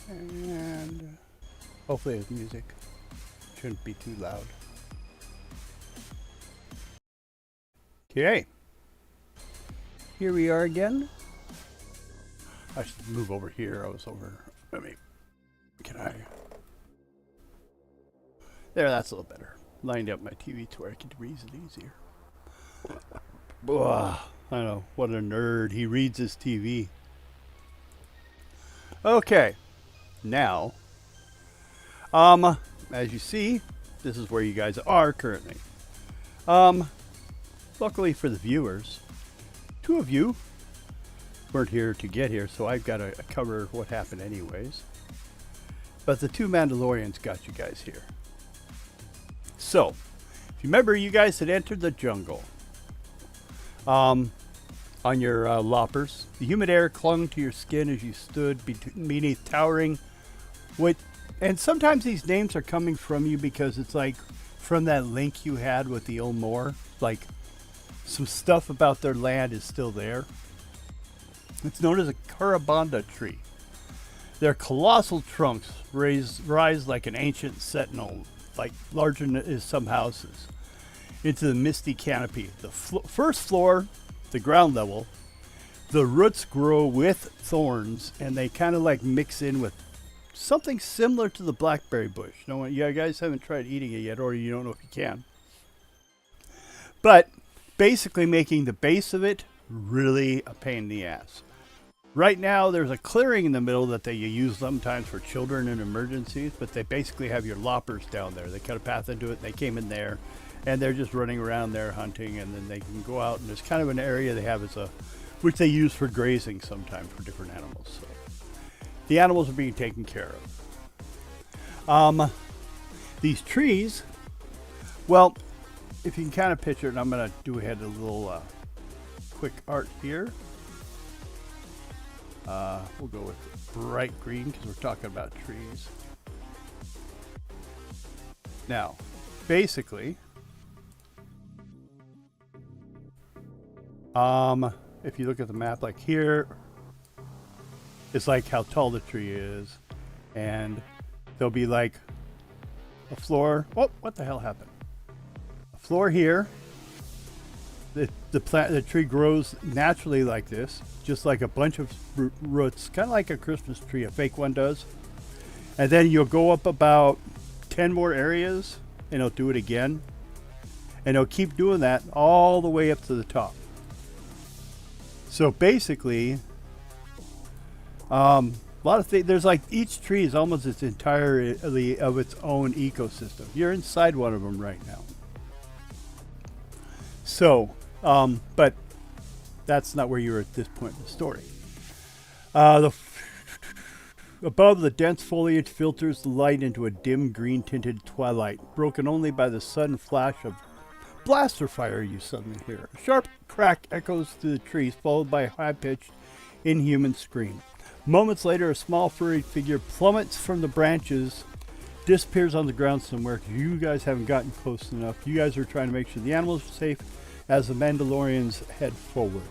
And hopefully it's music. Shouldn't be too loud. Okay. Here we are again. I should move over here. I was over. Let me. Can I? There, that's a little better. Lined up my TV to where I can read it easier. Ugh, I know. What a nerd. He reads his TV. Okay. Now, as you see, this is where you guys are currently. Luckily for the viewers, two of you weren't here to get here, so I've got to cover what happened anyways. But the two Mandalorians got you guys here. So, if you remember, you guys had entered the jungle. On your loppers. The humid air clung to your skin as you stood beneath towering and sometimes these names are coming from you because it's like from that link you had with the Ilmore. Like some stuff about their land is still there. It's known as a Carabanda tree. Their colossal trunks rise like an ancient sentinel, like larger than some houses, into the misty canopy. The first floor, the ground level, the roots grow with thorns and they kind of like mix in with something similar to the blackberry bush. No, you guys haven't tried eating it yet, or you don't know if you can. But basically making the base of it really a pain in the ass. Right now, there's a clearing in the middle that they use sometimes for children in emergencies, but they basically have your loppers down there. They cut a path into it, they came in there, and they're just running around there hunting, and then they can go out, and there's kind of an area they have which they use for grazing sometimes for different animals. So the animals are being taken care of. These trees, well, if you can kind of picture it, and I'm going to do ahead a little quick art here. We'll go with bright green because we're talking about trees. Now, basically, if you look at the map, like here, it's like how tall the tree is, and there'll be like a floor. Oh, what the hell happened? A floor here. The tree grows naturally like this, just like a bunch of roots, kind of like a Christmas tree, a fake one does. And then you'll go up about 10 more areas, and it'll do it again, and it'll keep doing that all the way up to the top. So basically, a lot of things. There's like each tree is almost its entirely of its own ecosystem. You're inside one of them right now. So, but that's not where you're at this point in the story. Above, the dense foliage filters the light into a dim green-tinted twilight, broken only by the sudden flash of blaster fire you suddenly hear. A sharp crack echoes through the trees, followed by a high-pitched, inhuman scream. Moments later, a small furry figure plummets from the branches, disappears on the ground somewhere. You guys haven't gotten close enough. You guys are trying to make sure the animals are safe as the Mandalorians head forward.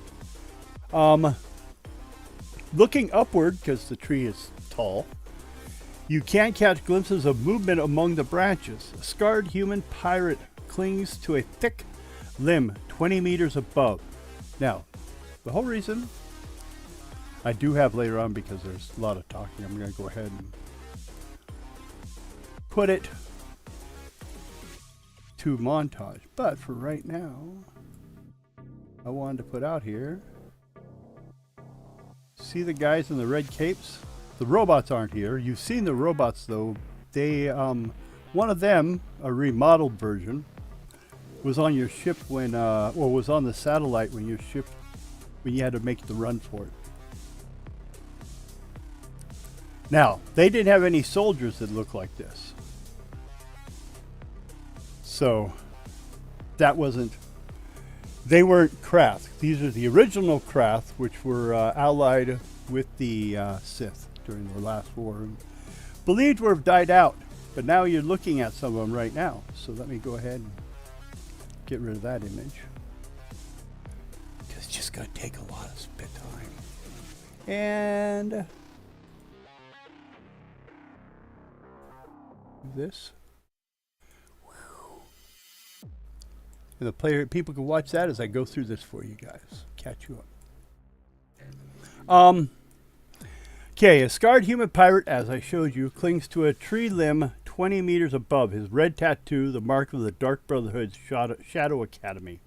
Looking upward, because the tree is tall, you can't catch glimpses of movement among the branches. A scarred human pirate clings to a thick limb 20 meters above. Now, the whole reason I do have later on, because there's a lot of talking, I'm going to go ahead and put it to montage. But for right now, I wanted to put out here. See the guys in the red capes? The robots aren't here. You've seen the robots though. They, one of them, a remodeled version, was on your ship when, or was on the satellite when you had to make the run for it. Now, they didn't have any soldiers that looked like this. So, that wasn't, they weren't Krath. These are the original Krath, which were allied with the Sith during the last war. And believed to have died out, but now you're looking at some of them right now. So let me go ahead and get rid of that image. Because it's just going to take a lot of spit time. And This. And people can watch that as I go through this for you guys. Catch you up. Okay, a scarred human pirate, as I showed you, clings to a tree limb 20 meters above. His red tattoo, the mark of the Dark Brotherhood's Shadow Academy.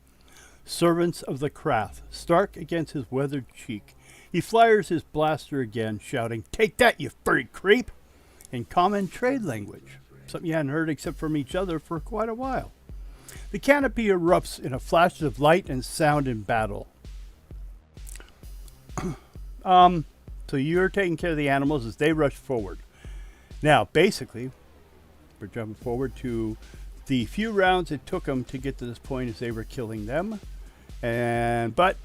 Servants of the Craft, stark against his weathered cheek. He fires his blaster again, shouting, "Take that, you furry creep!" in common trade language. Something you hadn't heard except from each other for quite a while. The canopy erupts in a flash of light and sound in battle. So you're taking care of the animals as they rush forward. Now, basically, we're jumping forward to the few rounds it took them to get to this point as they were killing them. But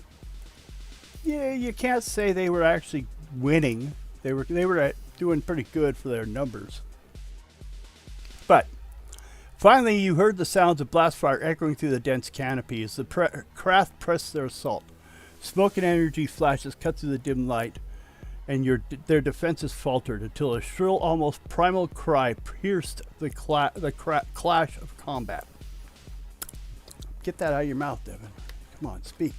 yeah, you can't say they were actually winning. They were doing pretty good for their numbers. But finally, you heard the sounds of blast fire echoing through the dense canopy as the craft pressed their assault. Smoke and energy flashes cut through the dim light, and their defenses faltered until a shrill, almost primal cry pierced the clash of combat. Get that out of your mouth, Devin. Come on, speak.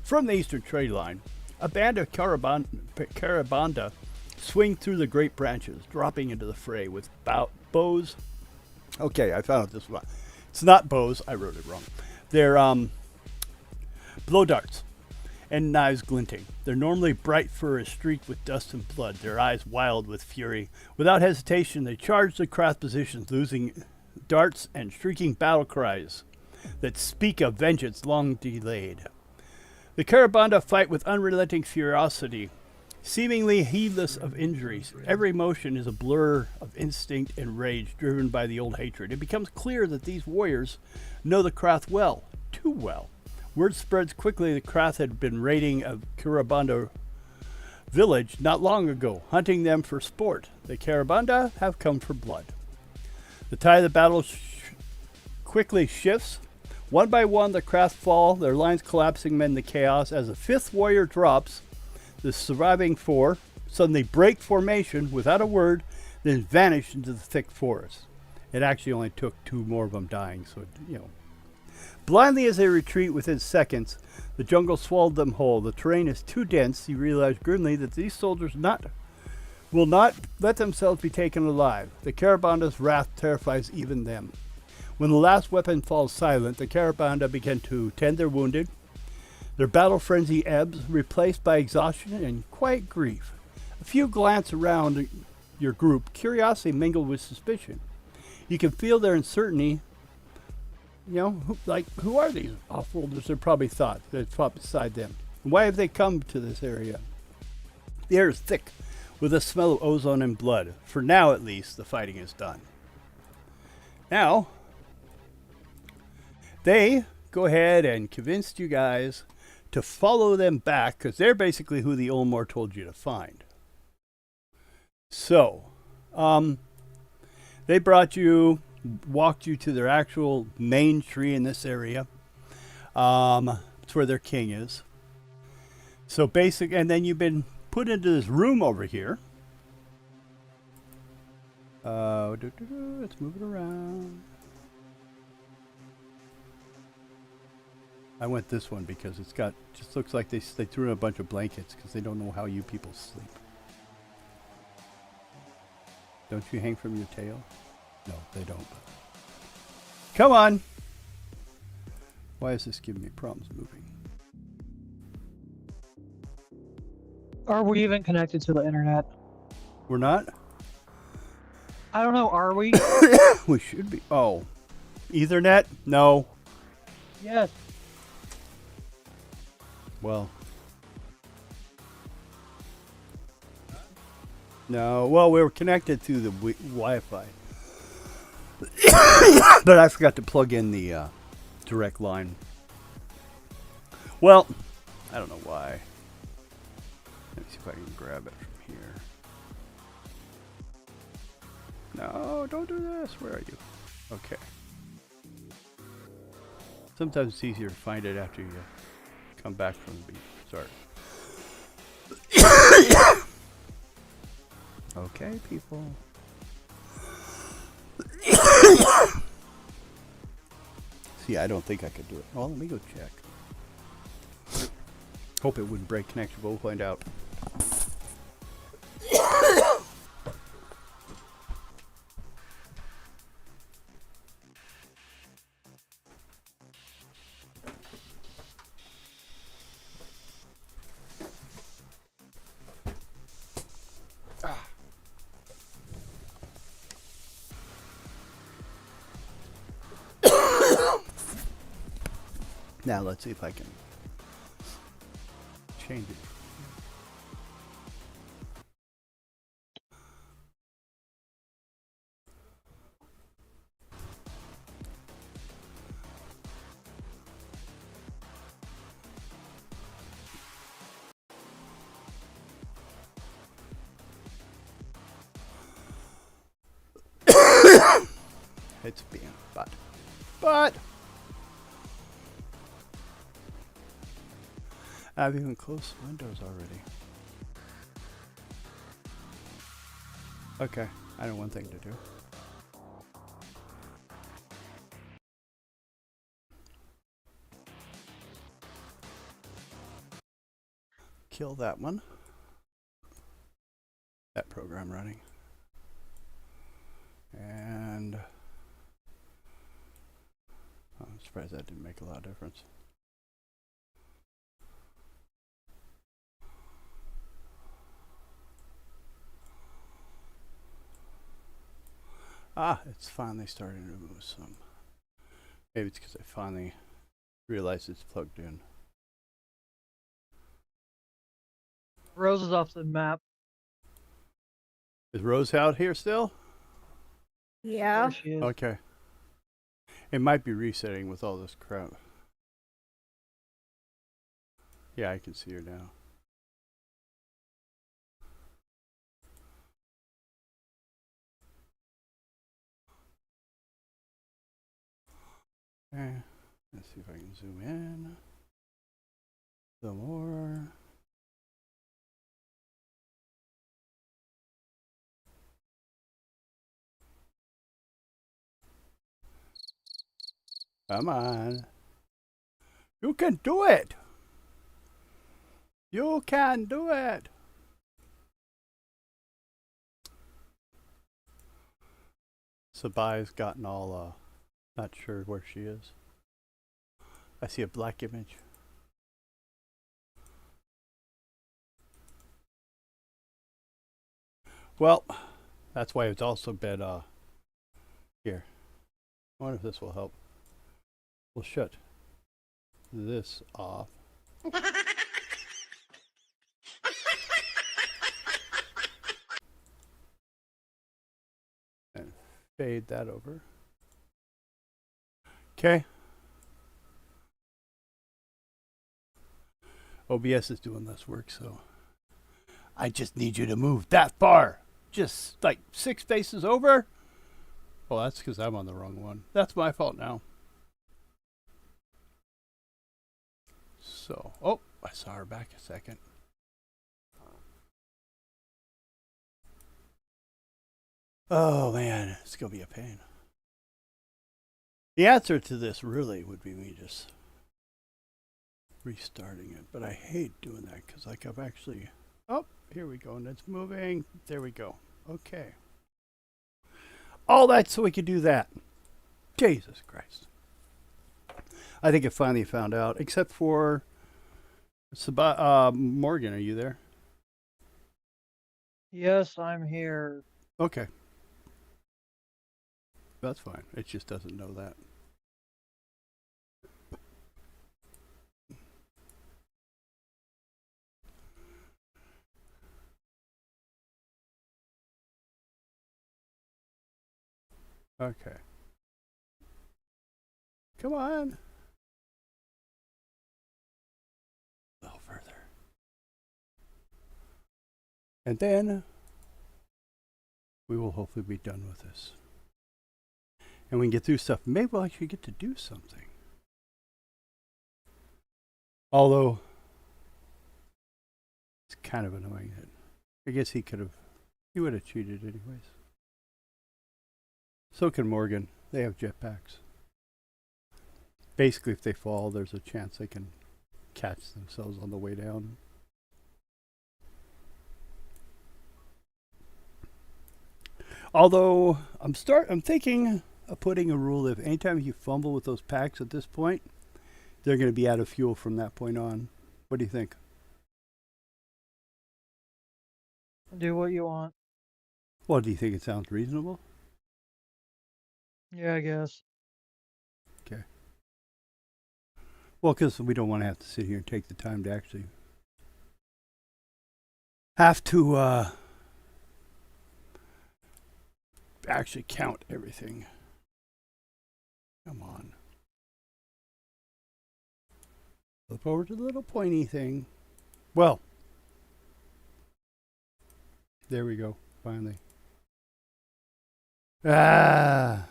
From the eastern trade line, a band of Carabanda swing through the great branches, dropping into the fray with bows. Okay, I found out this one. It's not bows. I wrote it wrong. They're blow darts and knives glinting. Their normally bright fur is streaked with dust and blood, their eyes wild with fury. Without hesitation, they charge the craft positions, losing darts and shrieking battle cries that speak of vengeance long delayed. The Carabanda fight with unrelenting ferocity, seemingly heedless of injuries. Every motion is a blur of instinct and rage driven by the old hatred. It becomes clear that these warriors know the craft well, too well. Word spreads quickly the craft had been raiding a Carabanda village not long ago, hunting them for sport. The Carabanda have come for blood. The tide of the battle quickly shifts. One by one, the craft fall, their lines collapsing amid the chaos. As the fifth warrior drops, the surviving four suddenly break formation without a word, then vanish into the thick forest. It actually only took two more of them dying, so, Blindly as they retreat within seconds, the jungle swallowed them whole. The terrain is too dense. You realize grimly that these soldiers will not let themselves be taken alive. The Carabanda's wrath terrifies even them. When the last weapon falls silent, the Carabanda begin to tend their wounded. Their battle frenzy ebbs, replaced by exhaustion and quiet grief. A few glance around your group, curiosity mingled with suspicion. You can feel their uncertainty. Who are these offworlders? They're probably thought that fought beside them. Why have they come to this area? The air is thick with a smell of ozone and blood. For now, at least, the fighting is done. Now, they go ahead and convinced you guys to follow them back, because they're basically who the Olmor told you to find. So, they walked you to their actual main tree in this area. It's where their king is. So and then you've been put into this room over here. Let's move it around. I went this one because just looks like they threw in a bunch of blankets because they don't know how you people sleep. Don't you hang from your tail? No, they don't. Come on! Why is this giving me problems moving? Are we even connected to the internet? We're not? I don't know, are we? We should be. Oh. Ethernet? No. Yes. Well. No. Well, we were connected to the Wi-Fi. But I forgot to plug in the direct line. Well, I don't know why. Let me see if I can grab it from here. No, don't do this. Where are you? Okay. Sometimes it's easier to find it after you come back from the start. Okay, people. See, I don't think I could do it. Well, let me go check. Hope it wouldn't break connection, but we'll find out. Now let's see if I can change it. It's being but I've even closed windows already. Okay, I know one thing to do. Kill that one. That program running. And I'm surprised that didn't make a lot of difference. Ah, it's finally starting to move some. Maybe it's because I finally realized it's plugged in. Rose is off the map. Is Rose out here still? Yeah. There she is. Okay. It might be resetting with all this crap. Yeah, I can see her now. Okay. Let's see if I can zoom in. Some more. Come on. You can do it. You can do it. Sabai's gotten all not sure where she is. I see a black image. Well, that's why it's also been here. I wonder if this will help. We'll shut this off. And fade that over. Okay. OBS is doing less work, so I just need you to move that far. Just like 6 spaces over. Well, that's because I'm on the wrong one. That's my fault now. So, oh, I saw her back a second. Oh man, it's gonna be a pain. The answer to this really would be me just restarting it, but I hate doing that because like I've actually, oh, here we go, and it's moving. There we go. Okay. All that so we could do that. Jesus Christ. I think it finally found out, except for Morgan, are you there? Yes, I'm here. Okay. That's fine. It just doesn't know that. Okay. Come on. A little further. And then we will hopefully be done with this. And we can get through stuff. Maybe we'll actually get to do something. Although, it's kind of annoying that I guess he could have He would have cheated anyways. So can Morgan. They have jetpacks. Basically, if they fall, there's a chance they can catch themselves on the way down. Although I'm thinking of putting a rule if anytime you fumble with those packs at this point, they're going to be out of fuel from that point on. What do you think? Do what you want. Well, do you think it sounds reasonable? Yeah, I guess. Okay. Well, because we don't want to have to sit here and take the time to actually have to actually count everything. Come on. Flip over to the little pointy thing. Well, there we go. Finally. Ah.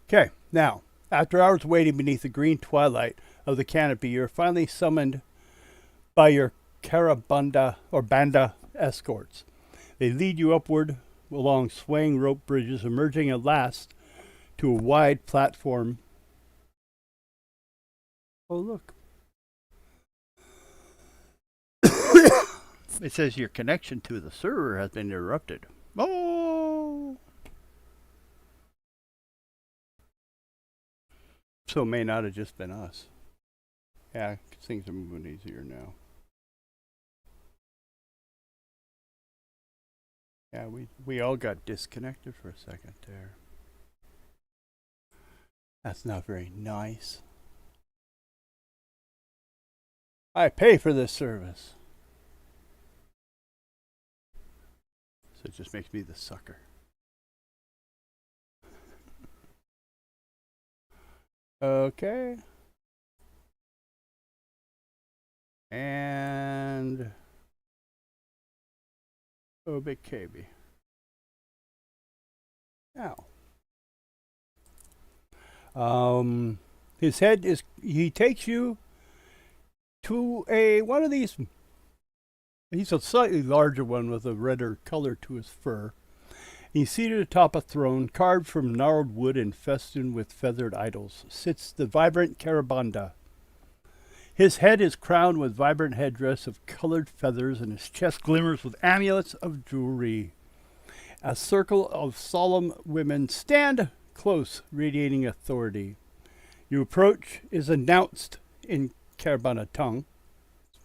Okay, now, after hours waiting beneath the green twilight of the canopy, you're finally summoned by your Carabanda or Banda escorts. They lead you upward along swaying rope bridges, emerging at last to a wide platform. Oh, look. It says your connection to the server has been interrupted. Oh! So it may not have just been us. Yeah, things are moving easier now. Yeah, we all got disconnected for a second there. That's not very nice. I pay for this service. So it just makes me the sucker. Okay. And oh, big KB. Now, his head is. He takes you to one of these. He's a slightly larger one with a redder color to his fur. He's seated atop a throne carved from gnarled wood and festooned with feathered idols. Sits the vibrant Carabanda. His head is crowned with vibrant headdress of colored feathers, and his chest glimmers with amulets of jewelry. A circle of solemn women stand close, radiating authority. Your approach is announced in Carabanda tongue.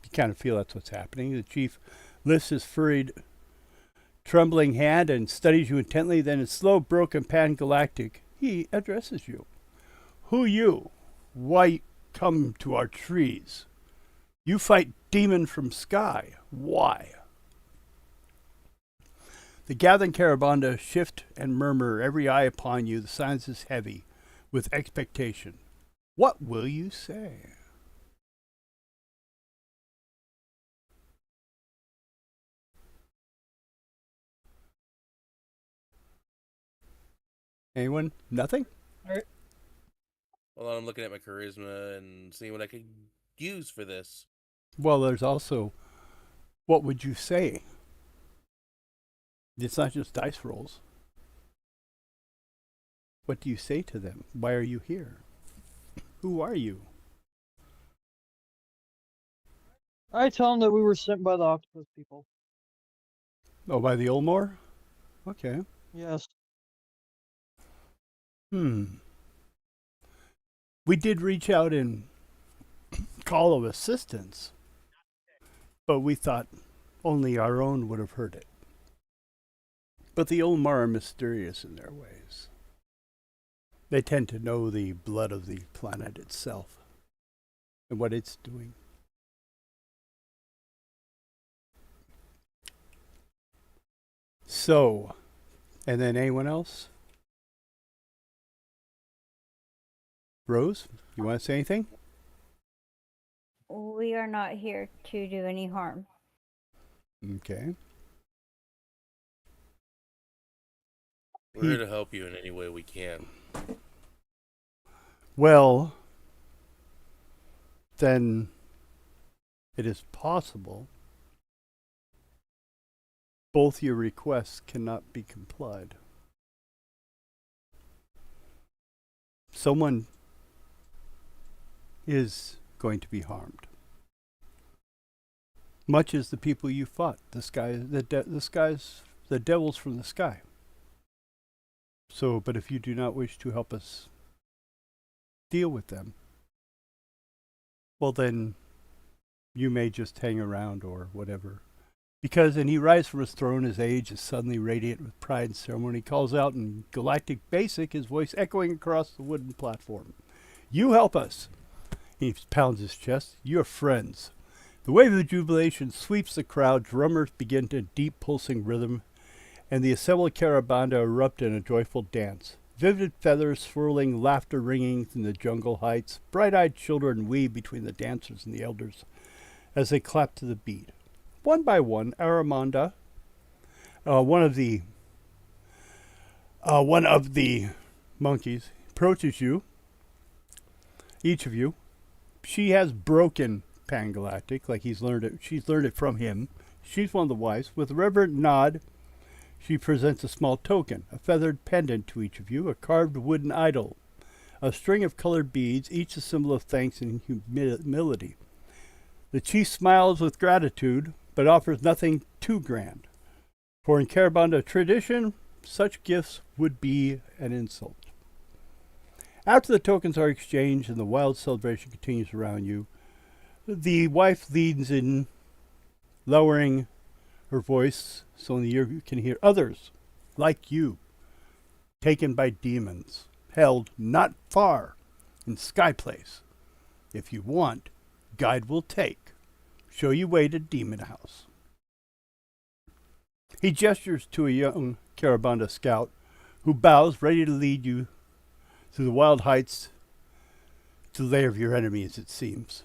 You kind of feel that's what's happening. The chief lifts his furried, trembling hand and studies you intently. Then in slow, broken pan-galactic, he addresses you. Who you? Why come to our trees? You fight demon from sky. Why? The gathering Carabanda shift and murmur, every eye upon you. The silence is heavy with expectation. What will you say? Anyone? Nothing? Well, I'm looking at my charisma and seeing what I could use for this. Well, there's also, what would you say? It's not just dice rolls. What do you say to them? Why are you here? Who are you? I tell them that we were sent by the octopus people. Oh, by the Ulmore? Okay. Yes. We did reach out and call of assistance, but we thought only our own would have heard it. But the Ulmar are mysterious in their ways. They tend to know the blood of the planet itself and what it's doing. So, and then anyone else? Rose, you want to say anything? We are not here to do any harm. Okay. We're here to help you in any way we can. Well, then it is possible both your requests cannot be complied. Someone is going to be harmed. Much as the people you fought, the devils from the sky. So, but if you do not wish to help us deal with them, well then, you may just hang around or whatever. Because, and he rises from his throne, his age is suddenly radiant with pride and ceremony. He calls out in galactic basic, his voice echoing across the wooden platform. You help us! He pounds his chest. You're friends. The wave of jubilation sweeps the crowd. Drummers begin to deep pulsing rhythm, and the assembled carabanda erupt in a joyful dance. Vivid feathers swirling, laughter ringing in the jungle heights. Bright-eyed children weave between the dancers and the elders as they clap to the beat. One by one, Aramanda, one of the monkeys, approaches you. Each of you. She has broken Pangalactic, like he's learned it. She's learned it from him. She's one of the wives. With a reverent nod, she presents a small token, a feathered pendant to each of you, a carved wooden idol, a string of colored beads, each a symbol of thanks and humility. The chief smiles with gratitude, but offers nothing too grand. For in Carabanda tradition, such gifts would be an insult. After the tokens are exchanged and the wild celebration continues around you, the wife leans in, lowering her voice so only you can hear others, like you, taken by demons, held not far in Sky Place. If you want, guide will take. Show you way to Demon House. He gestures to a young Carabanda scout who bows, ready to lead you through the wild heights to the lair of your enemies, it seems.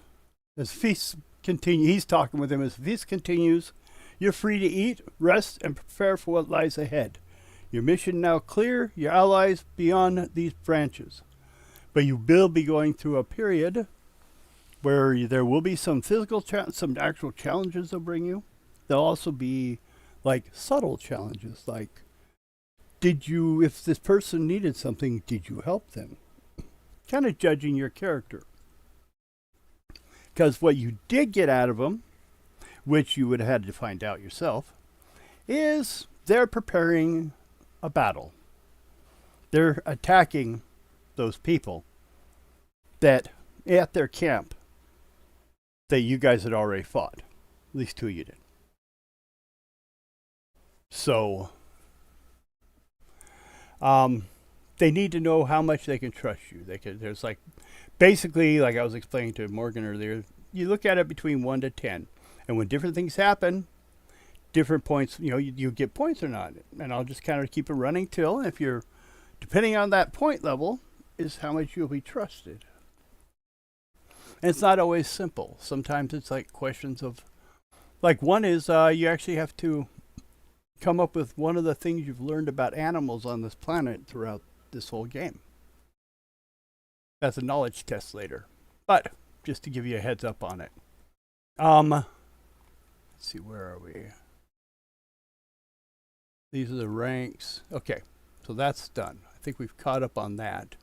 As feasts continue, he's talking with him. As feast continues, you're free to eat, rest, and prepare for what lies ahead. Your mission now clear, your allies beyond these branches. But you will be going through a period where there will be some physical, some actual challenges they'll bring you. There'll also be like subtle challenges, like if this person needed something, did you help them? Kind of judging your character. Because what you did get out of them, which you would have had to find out yourself, is they're preparing a battle. They're attacking those people that at their camp that you guys had already fought. At least two of you did. So, they need to know how much they can trust you. There's like, basically, like I was explaining to Morgan earlier, you look at it between 1 to 10. And when different things happen, different points, you get points or not. And I'll just kind of keep it running till, if you're, depending on that point level, is how much you'll be trusted. And it's not always simple. Sometimes it's like questions of, like one is you actually have to come up with one of the things you've learned about animals on this planet throughout this whole game. That's a knowledge test later. But just to give you a heads up on it. Let's see, where are we? These are the ranks. Okay, so that's done. I think we've caught up on that.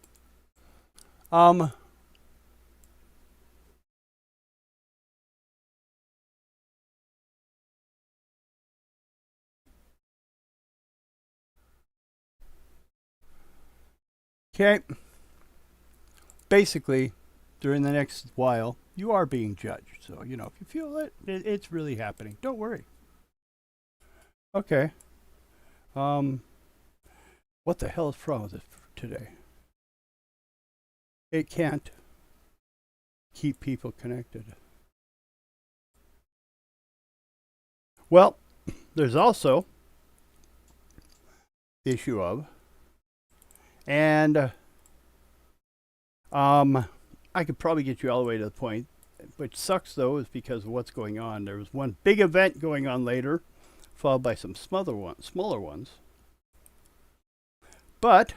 Okay. Basically, during the next while, you are being judged. So, if you feel it's really happening, don't worry. Okay. What the hell is wrong with it today? It can't keep people connected. Well, there's also the issue of, and I could probably get you all the way to the point. Which sucks, though, is because of what's going on. There was one big event going on later, followed by some smaller ones. But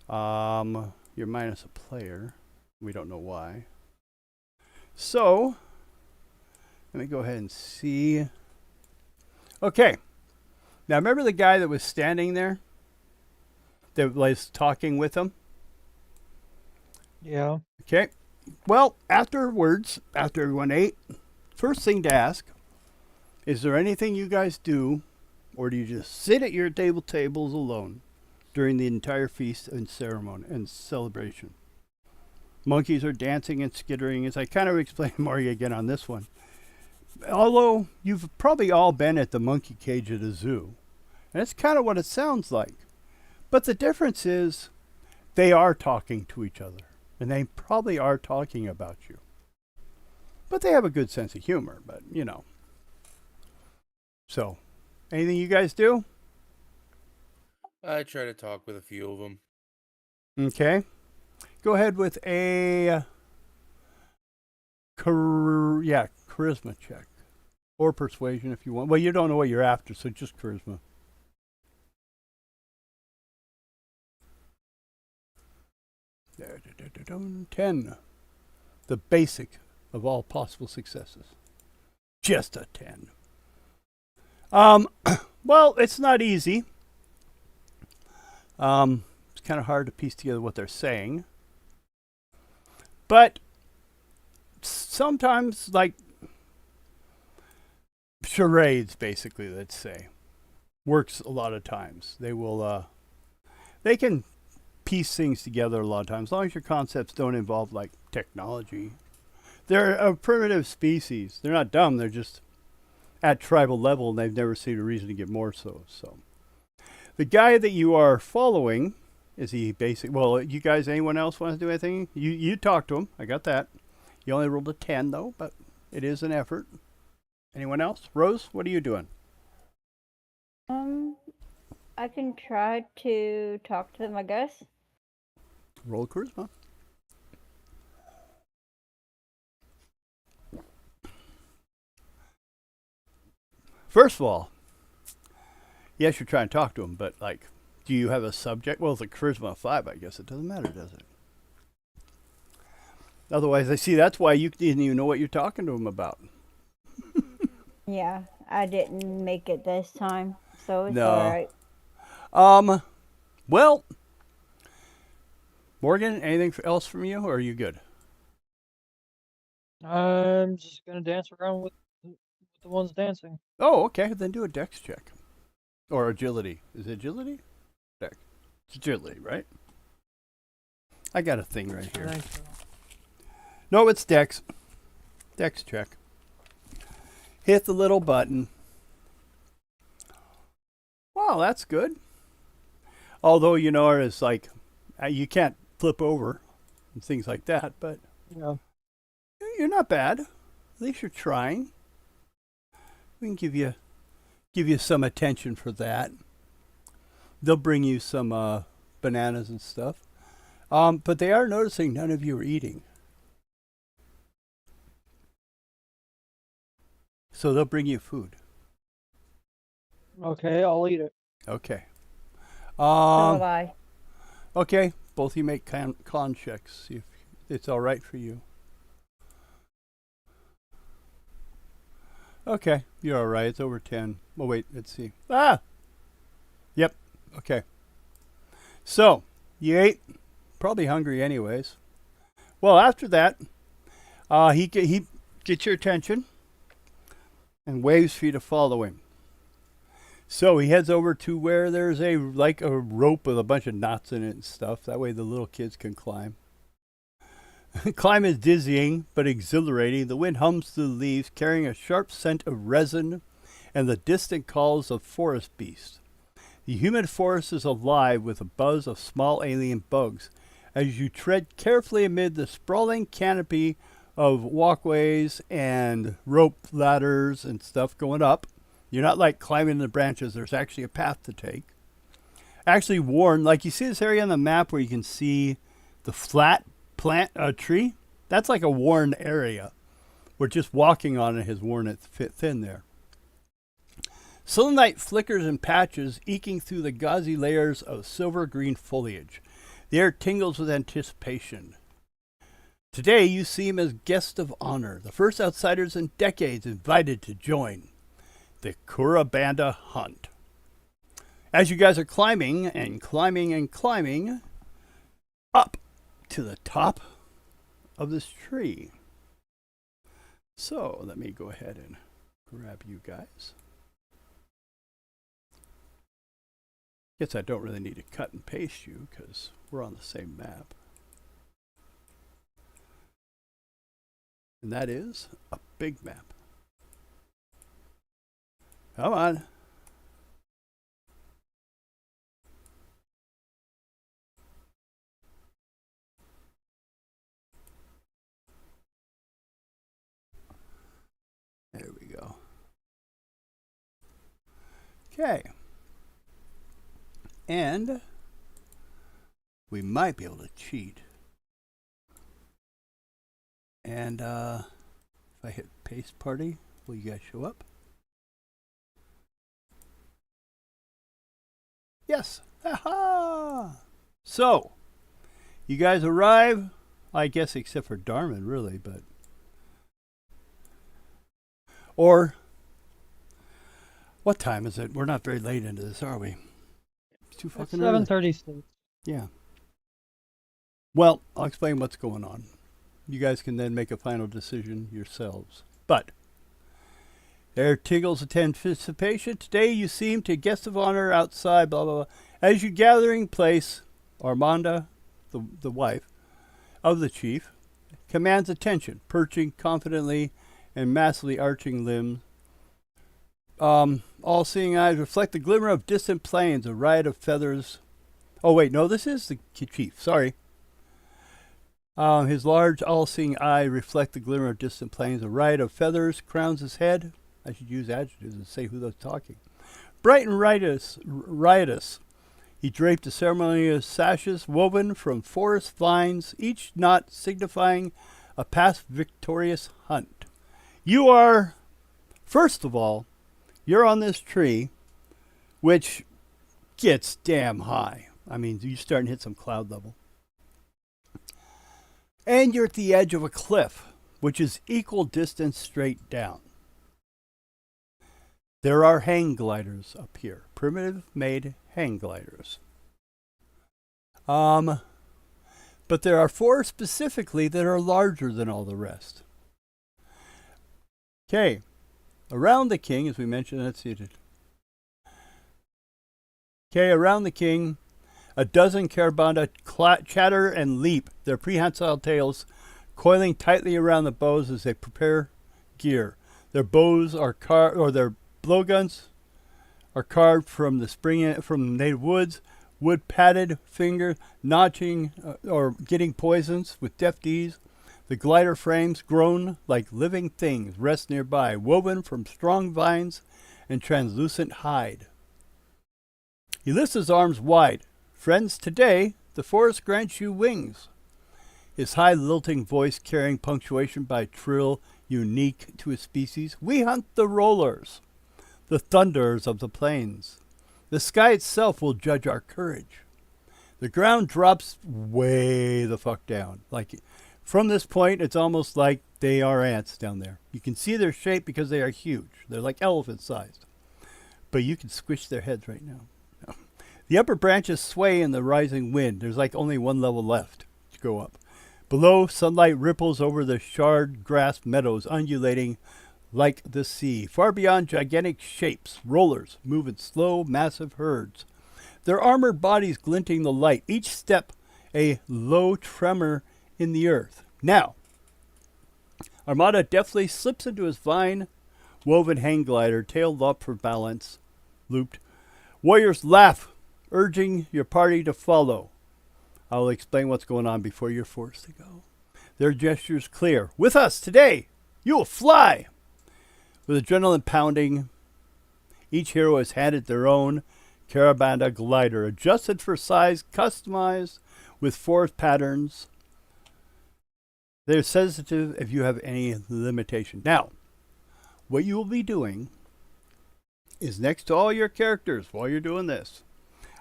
you're minus a player. We don't know why. So, let me go ahead and see. Okay. Now, remember the guy that was standing there? That was talking with him? Yeah. Okay. Well, afterwards, after everyone ate, first thing to ask, is there anything you guys do, or do you just sit at your tables alone during the entire feast and ceremony and celebration? Monkeys are dancing and skittering, as I kind of explained more again on this one. Although you've probably all been at the monkey cage at a zoo, and it's kind of what it sounds like. But the difference is they are talking to each other. And they probably are talking about you. But they have a good sense of humor, but you know. So, anything you guys do? I try to talk with a few of them. Okay. Go ahead with a charisma check. Or persuasion if you want. Well, you don't know what you're after, so just charisma. There, 10. The basic of all possible successes. Just a 10. Well, it's not easy. It's kind of hard to piece together what they're saying. But sometimes, like charades, basically, let's say, works a lot of times. They will, they can piece things together a lot of times, as long as your concepts don't involve like technology. They're a primitive species. They're not dumb. They're just at tribal level, and they've never seen a reason to get more so. So, the guy that you are following, is he basic? Well, you guys, anyone else want to do anything? You talk to him. I got that. You only rolled a 10 though, but it is an effort. Anyone else? Rose, what are you doing? I can try to talk to them, I guess. Roll charisma. First of all, yes, you're trying to talk to him, but like, do you have a subject? Well, it's a charisma 5, I guess. It doesn't matter, does it? Otherwise, I see that's why you didn't even know what you're talking to him about. Yeah, I didn't make it this time, so it's No. alright. Well, Morgan, anything else from you, or are you good? I'm just gonna dance around with the ones dancing. Oh, okay. Then do a dex check. Or agility. Is it agility? Dex. It's agility, right? I got a thing right I here. think so. No, it's dex. Dex check. Hit the little button. Wow, that's good. Although, you know, it's like, you can't flip over and things like that, but Yeah. you're not bad. At least you're trying. We can give you some attention for that. They'll bring you some bananas and stuff. But they are noticing none of you are eating. So they'll bring you food. Okay, I'll eat it. Okay. So will I. Okay. Both of you make con checks. See if it's all right for you. Okay. You're all right. It's over 10. Oh, wait. Let's see. Yep. Okay. So, you ate. Probably hungry anyways. Well, after that, he gets your attention and waves for you to follow him. So he heads over to where there's a rope with a bunch of knots in it and stuff. That way the little kids can climb. Climb is dizzying but exhilarating. The wind hums through the leaves, carrying a sharp scent of resin and the distant calls of forest beasts. The humid forest is alive with a buzz of small alien bugs as you tread carefully amid the sprawling canopy of walkways and rope ladders and stuff going up. You're not like climbing the branches. There's actually a path to take. Actually worn, like you see this area on the map where you can see the flat tree? That's like a worn area where just walking on it has worn it thin there. Sunlight flickers in patches, eking through the gauzy layers of silver-green foliage. The air tingles with anticipation. Today you seem as guests of honor, the first outsiders in decades invited to join the Kurabanda hunt. As you guys are climbing and climbing and climbing up to the top of this tree. So let me go ahead and grab you guys. Guess I don't really need to cut and paste you because we're on the same map. And that is a big map. Come on. There we go. Okay. And we might be able to cheat. And if I hit paste party, will you guys show up? Yes. Aha! So, you guys arrive, I guess except for Darman, really, but... Or, what time is it? We're not very late into this, are we? It's too fucking early. 7:36. Yeah. Well, I'll explain what's going on. You guys can then make a final decision yourselves. But, there tingles with anticipation. Today you seem to guest of honor outside, blah, blah, blah. As you gathering place, Armanda, the wife of the chief, commands attention, perching confidently and massively arching limbs. All-seeing eyes reflect the glimmer of distant plains, a riot of feathers. Oh, wait, no, this is the chief. Sorry. His large, all-seeing eye reflect the glimmer of distant plains. A riot of feathers crowns his head. I should use adjectives and say who they're talking. Bright and riotous. He draped a ceremonious sashes woven from forest vines, each knot signifying a past victorious hunt. You are, first of all, you're on this tree, which gets damn high. I mean, you're starting to hit some cloud level. And you're at the edge of a cliff, which is equal distance straight down. There are hang gliders up here, primitive-made hang gliders. But there are 4 specifically that are larger than all the rest. Okay, around the king, as we mentioned, that's seated. Okay, around the king, a dozen Karabanda chatter and leap, their prehensile tails coiling tightly around the bows as they prepare gear. Their bows are their blowguns are carved from from native woods, wood padded fingers, notching or getting poisons with deft ease. The glider frames, grown like living things, rest nearby, woven from strong vines and translucent hide. He lifts his arms wide. Friends, today, the forest grants you wings. His high lilting voice carrying punctuation by trill unique to his species. We hunt the rollers, the thunders of the plains. The sky itself will judge our courage. The ground drops way the fuck down. Like, from this point, it's almost like they are ants down there. You can see their shape because they are huge. They're like elephant-sized. But you can squish their heads right now. No. The upper branches sway in the rising wind. There's like only one level left to go up. Below, sunlight ripples over the shard grass meadows, undulating like the sea. Far beyond, gigantic shapes, rollers, move in slow, massive herds. Their armored bodies glinting the light, each step a low tremor in the earth. Now, Armada deftly slips into his vine-woven hang glider, tailed up for balance, looped. Warriors laugh, urging your party to follow. I will explain what's going on before you're forced to go. Their gestures clear. With us today, you will fly! With adrenaline pounding, each hero is handed their own Karabanda glider, adjusted for size, customized with forest patterns. They're sensitive if you have any limitation. Now, what you will be doing is next to all your characters while you're doing this,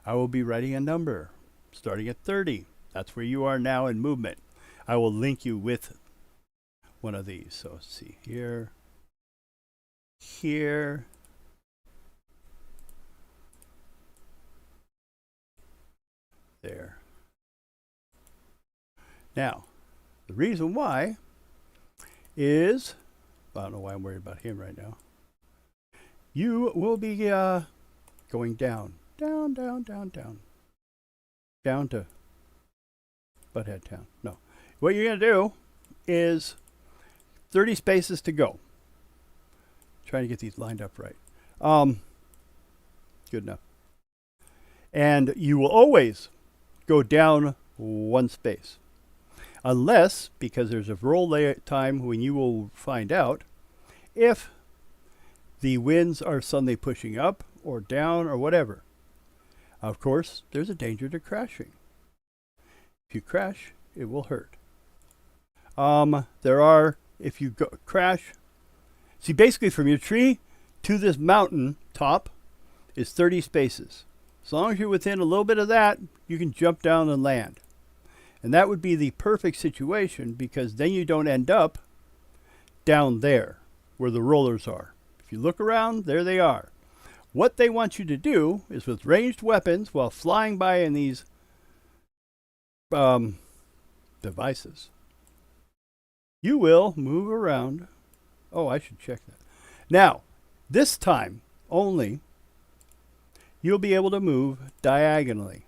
I will be writing a number starting at 30. That's where you are now in movement. I will link you with one of these. So let's see here, here, there. Now, the reason why is, I don't know why I'm worried about him right now. You will be going down, down, down, down, down, down to Butthead Town. No. What you're going to do is 30 spaces to go. Trying to get these lined up right. Good enough. And you will always go down one space. Unless, because there's a roll time when you will find out if the winds are suddenly pushing up or down or whatever. Of course, there's a danger to crashing. If you crash, it will hurt. If you crash, see, basically from your tree to this mountain top is 30 spaces. As long as you're within a little bit of that, you can jump down and land. And that would be the perfect situation, because then you don't end up down there where the rollers are. If you look around, there they are. What they want you to do is, with ranged weapons while flying by in these devices, you will move around. Oh, I should check that. Now, this time only, you'll be able to move diagonally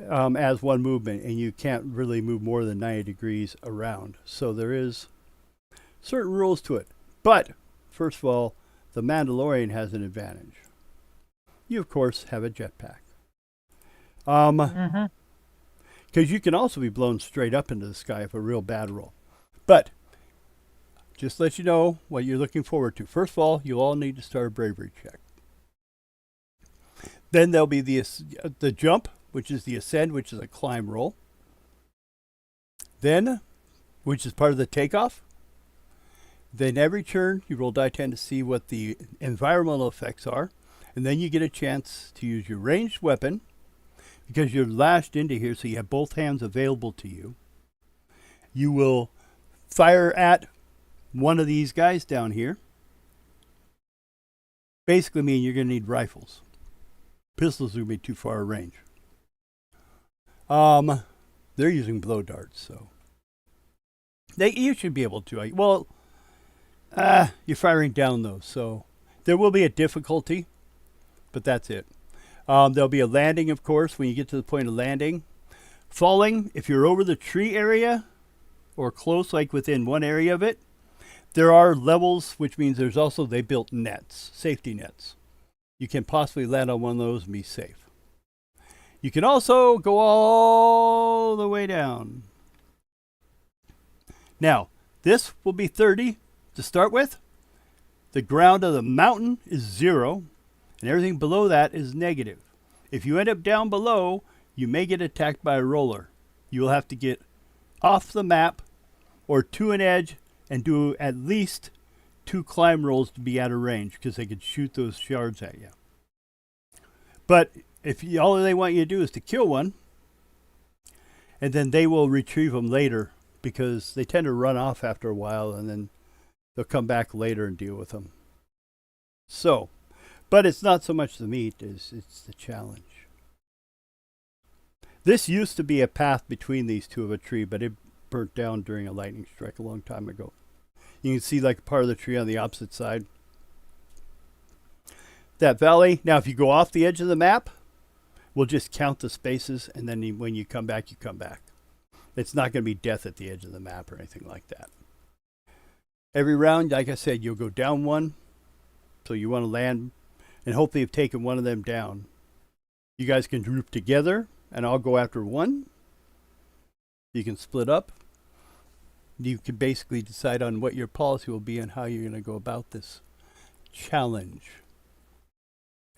as one movement, and you can't really move more than 90 degrees around. So there is certain rules to it. But, first of all, the Mandalorian has an advantage. You, of course, have a jetpack. Because you can also be blown straight up into the sky if a real bad roll. But, just to let you know what you're looking forward to. First of all, you'll all need to start a bravery check. Then there'll be the jump, which is the ascend, which is a climb roll. Then, which is part of the takeoff. Then every turn, you roll die 10 to see what the environmental effects are. And then you get a chance to use your ranged weapon, because you're lashed into here, so you have both hands available to you. You will fire at one of these guys down here. Basically mean you're going to need rifles. Pistols are going to be too far range. They're using blow darts, so you should be able to. Well, you're firing down those, so there will be a difficulty, but that's it. There'll be a landing, of course, when you get to the point of landing. Falling, if you're over the tree area or close, like within one area of it, there are levels, which means they built nets, safety nets. You can possibly land on one of those and be safe. You can also go all the way down. Now, this will be 30 to start with. The ground of the mountain is 0, and everything below that is negative. If you end up down below, you may get attacked by a roller. You will have to get off the map or to an edge and do at least 2 climb rolls to be out of range, because they could shoot those shards at you. But all they want you to do is to kill one, and then they will retrieve them later, because they tend to run off after a while, and then they'll come back later and deal with them. So, but it's not so much the meat, it's the challenge. This used to be a path between these two of a tree, but it burnt down during a lightning strike a long time ago. You can see like part of the tree on the opposite side. That valley, now if you go off the edge of the map, we'll just count the spaces, and then when you come back, you come back. It's not going to be death at the edge of the map or anything like that. Every round, like I said, you'll go down one, so you want to land, and hopefully you've taken one of them down. You guys can group together, and I'll go after one. You can split up. You can basically decide on what your policy will be and how you're going to go about this challenge,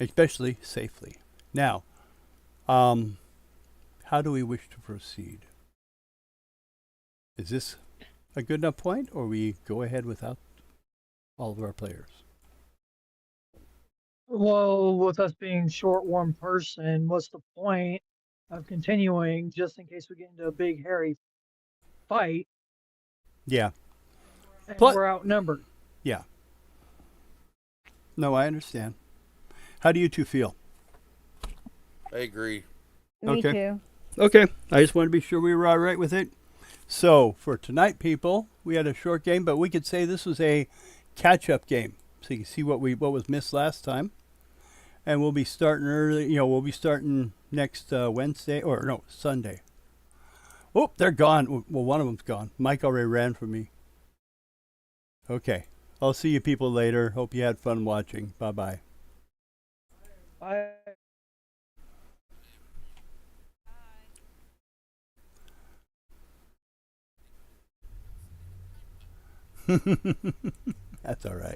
especially safely. Now, how do we wish to proceed? Is this a good enough point, or we go ahead without all of our players? Well, with us being short one person, what's the point? of continuing just in case we get into a big hairy fight Yeah. and Plus- we're outnumbered. Yeah. No, I understand. How do you two feel? I agree. Me Okay. too. Okay. I just want to be sure we were all right with it. So, for tonight, people, we had a short game, but we could say this was a catch-up game. So you can see what was missed last time. And we'll be starting early. We'll be starting next Wednesday, or no, Sunday. Oh, they're gone. Well, one of them's gone. Mike already ran from me. Okay. I'll see you people later. Hope you had fun watching. Bye-bye. I That's all right.